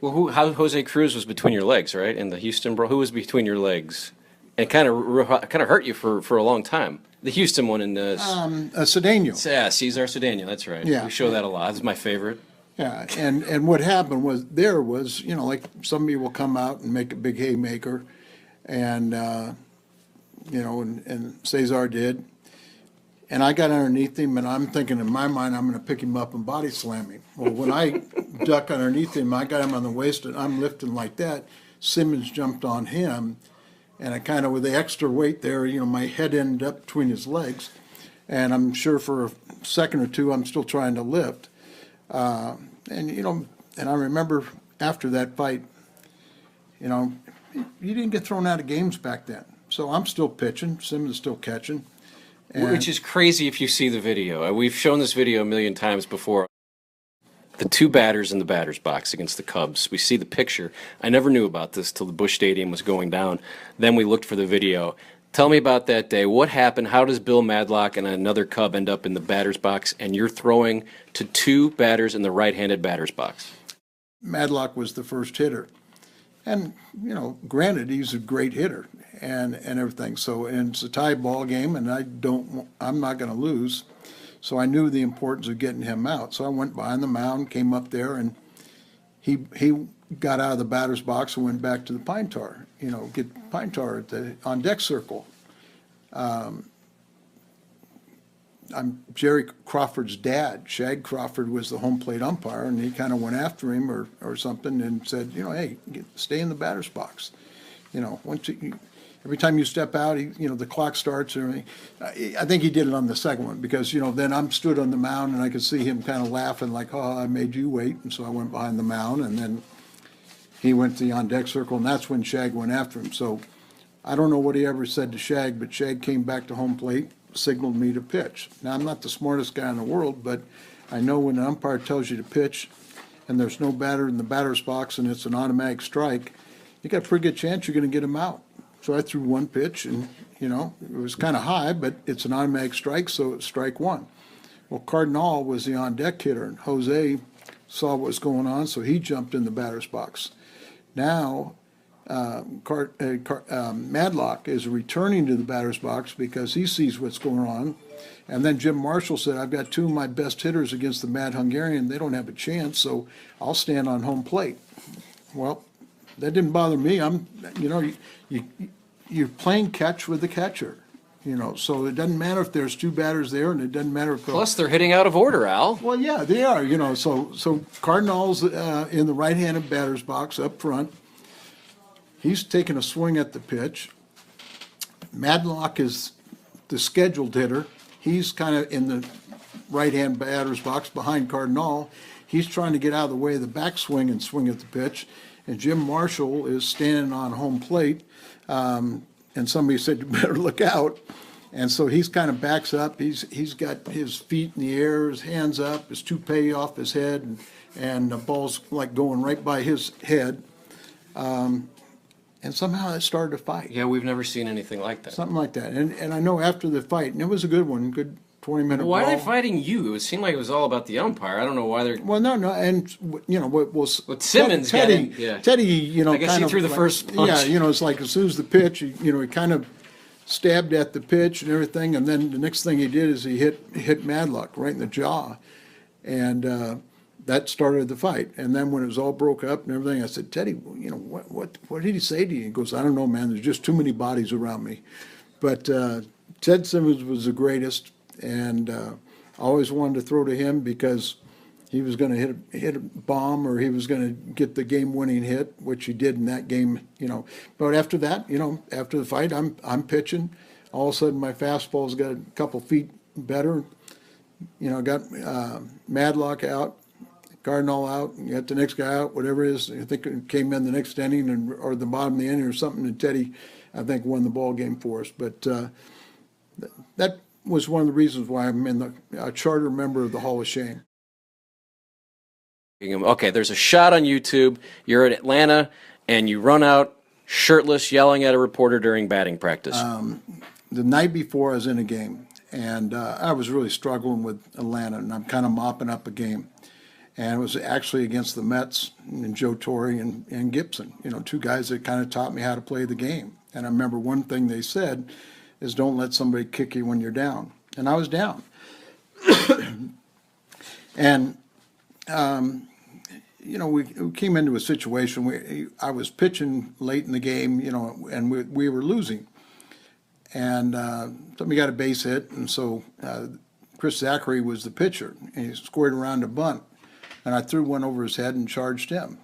Well, how Jose Cruz was between your legs, right? In the Houston Brawl, who was between your legs? And kind of hurt you for a long time. The Houston one in Cedeno. yeah, Cesar Cedeno. That's right. Yeah. We show that a lot. That's my favorite. Yeah, and what happened was, you know, like somebody will come out and make a big haymaker, and you know, and Cesar did, and I got underneath him, and I'm thinking in my mind I'm going to pick him up and body slam him. Well, when I duck underneath him, I got him on the waist, and I'm lifting like that. Simmons jumped on him, and I kind of, with the extra weight there, you know, my head ended up between his legs, and I'm sure for a second or two I'm still trying to lift. And, you know, and I remember after that fight, you know, you didn't get thrown out of games back then. So I'm still pitching, Simmons is still catching. Which is crazy if you see the video. We've shown this video a million times before. The two batters in the batter's box against the Cubs. We see the picture. I never knew about this till the Busch Stadium was going down. Then we looked for the video. Tell me about that day. What happened? How does Bill Madlock and another Cub end up in the batter's box, and you're throwing to two batters in the right-handed batter's box? Madlock was the first hitter. And, you know, granted, he's a great hitter and everything. So, and it's a tie ball game, and I'm not going to lose. So I knew the importance of getting him out. So I went behind the mound, came up there, and he got out of the batter's box and went back to the pine tar, you know, get pine tar at the on deck circle. I'm Jerry Crawford's dad. Shag Crawford was the home plate umpire, and he kind of went after him or something and said, you know, hey, stay in the batter's box. You know, every time you step out, you know, the clock starts. I think he did it on the second one because, you know, then I'm stood on the mound and I could see him kind of laughing like, oh, I made you wait. And so I went behind the mound, and then he went to the on-deck circle, and that's when Shag went after him. So I don't know what he ever said to Shag, but Shag came back to home plate, signaled me to pitch. Now, I'm not the smartest guy in the world, but I know when an umpire tells you to pitch and there's no batter in the batter's box and it's an automatic strike, you got a pretty good chance you're going to get him out. So I threw one pitch, and, you know, it was kind of high, but it's an automatic strike, so it's strike one. Well, Cardinal was the on-deck hitter, and Jose saw what was going on, so he jumped in the batter's box. Now, Madlock is returning to the batter's box because he sees what's going on. And then Jim Marshall said, I've got two of my best hitters against the Mad Hungarian. They don't have a chance, so I'll stand on home plate. Well, that didn't bother me. You know, you're playing catch with the catcher. You know, so it doesn't matter if there's two batters there, and it doesn't matter if... Plus, they're hitting out of order, Al. Well, yeah, they are, you know. So Cardinal's in the right-handed batter's box up front. He's taking a swing at the pitch. Madlock is the scheduled hitter. He's kind of in the right-hand batter's box behind Cardinal. He's trying to get out of the way of the backswing and swing at the pitch. And Jim Marshall is standing on home plate. And somebody said, you better look out. And so he's kind of backs up. He's got his feet in the air, his hands up, his toupee off his head, and the ball's like going right by his head. And somehow it started a fight. Yeah, we've never seen anything like that. Something like that. And I know after the fight, and it was a good one, good 20-minute Why brawl. are they fighting you? It seemed like it was all about the umpire. I don't know why they're... Well, no, and, you know, With Simmons Teddy, getting... Yeah. Teddy, you know, I guess kind he of threw the like, first punch. Yeah, you know, it's like as soon as the pitch, you know, he kind of stabbed at the pitch and everything, and then the next thing he did is he hit Madlock right in the jaw, and that started the fight. And then when it was all broke up and everything, I said, Teddy, you know, what did he say to you? He goes, I don't know, man. There's just too many bodies around me. But Ted Simmons was the greatest, and I always wanted to throw to him because he was going to hit a bomb, or he was going to get the game-winning hit, which he did in that game, you know. But after that, you know, after the fight, I'm pitching. All of a sudden, my fastball's got a couple feet better. You know, got Madlock out, Cardinal out, and you got the next guy out, whatever it is. I think it came in the next inning or the bottom of the inning or something, and Teddy, I think, won the ball game for us. But that was one of the reasons why I'm in the charter member of the Hall of Shame. Okay, there's a shot on YouTube. You're in Atlanta, and you run out shirtless, yelling at a reporter during batting practice. The night before, I was in a game, and I was really struggling with Atlanta, and I'm kind of mopping up a game. And it was actually against the Mets and Joe Torre and Gibson, you know, two guys that kind of taught me how to play the game. And I remember one thing they said is don't let somebody kick you when you're down. And I was down. And, you know, we came into a situation I was pitching late in the game, you know, and we were losing. And somebody got a base hit, and so Chris Zachary was the pitcher, and he squared around a bunt. And I threw one over his head and charged him,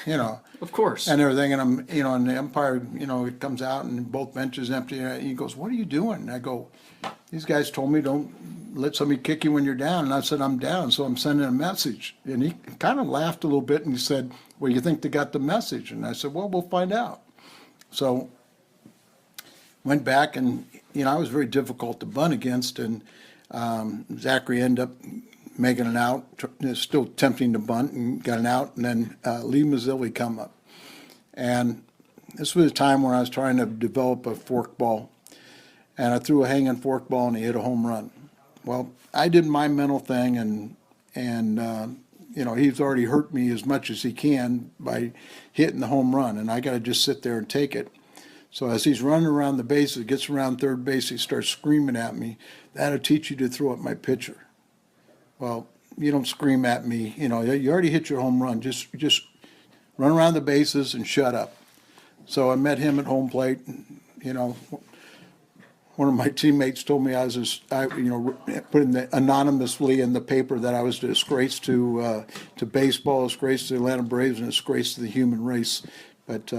you know. Of course. And everything, and I'm, you know, and the umpire, you know, it comes out and both benches empty, and he goes, "What are you doing?" And I go, "These guys told me don't let somebody kick you when you're down." And I said, "I'm down, so I'm sending a message." And he kind of laughed a little bit, and he said, "Well, you think they got the message?" And I said, "Well, we'll find out." So went back, and, you know, I was very difficult to bunt against, and Zachary ended up making an out, still attempting to bunt, and got an out, and then Lee Mazzilli come up. And this was a time when I was trying to develop a forkball, and I threw a hanging forkball, and he hit a home run. Well, I did my mental thing, and you know, he's already hurt me as much as he can by hitting the home run, and I got to just sit there and take it. So as he's running around the bases, gets around third base, he starts screaming at me, "That'll teach you to throw at my pitcher." Well, you don't scream at me, you know, you already hit your home run, just run around the bases and shut up. So I met him at home plate, and, you know, one of my teammates told me you know, putting anonymously in the paper that I was a disgrace to baseball, a disgrace to the Atlanta Braves, and a disgrace to the human race. But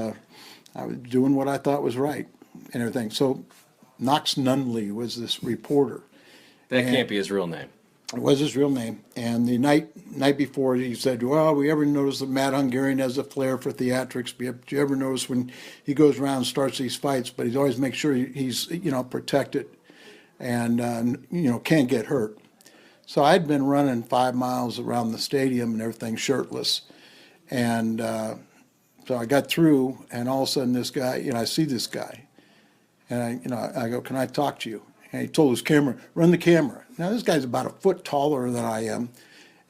I was doing what I thought was right and everything. So Knox Nunley was this reporter. That can't be his real name. It was his real name. And the night before, he said, "Well, we ever notice that Mad Hungarian has a flair for theatrics? Do you ever notice when he goes around and starts these fights, but he always makes sure he's, you know, protected and, you know, can't get hurt." So I'd been running 5 miles around the stadium and everything shirtless. And so I got through, and all of a sudden this guy, you know, I see this guy. And I go, "Can I talk to you?" And he told his camera, "Run the camera." Now, this guy's about a foot taller than I am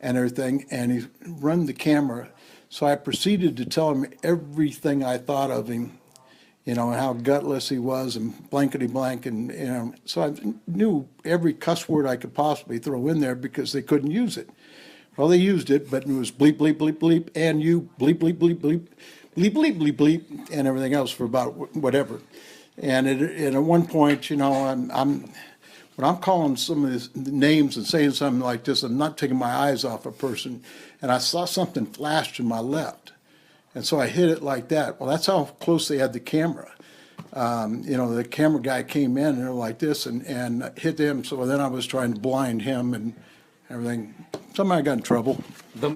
and everything, and he run the camera. So I proceeded to tell him everything I thought of him, you know, and how gutless he was and blankety blank. And, you know, so I knew every cuss word I could possibly throw in there because they couldn't use it. Well, they used it, but it was bleep, bleep, bleep, bleep, and you bleep, bleep, bleep, bleep, bleep, bleep, bleep, bleep, and everything else for about whatever. And at one point, you know, when I'm calling some of these names and saying something like this, I'm not taking my eyes off a person, and I saw something flash to my left. And so I hit it like that. Well, that's how close they had the camera. You know, the camera guy came in and they're like this and hit him. So then I was trying to blind him and everything. Somehow I got in trouble.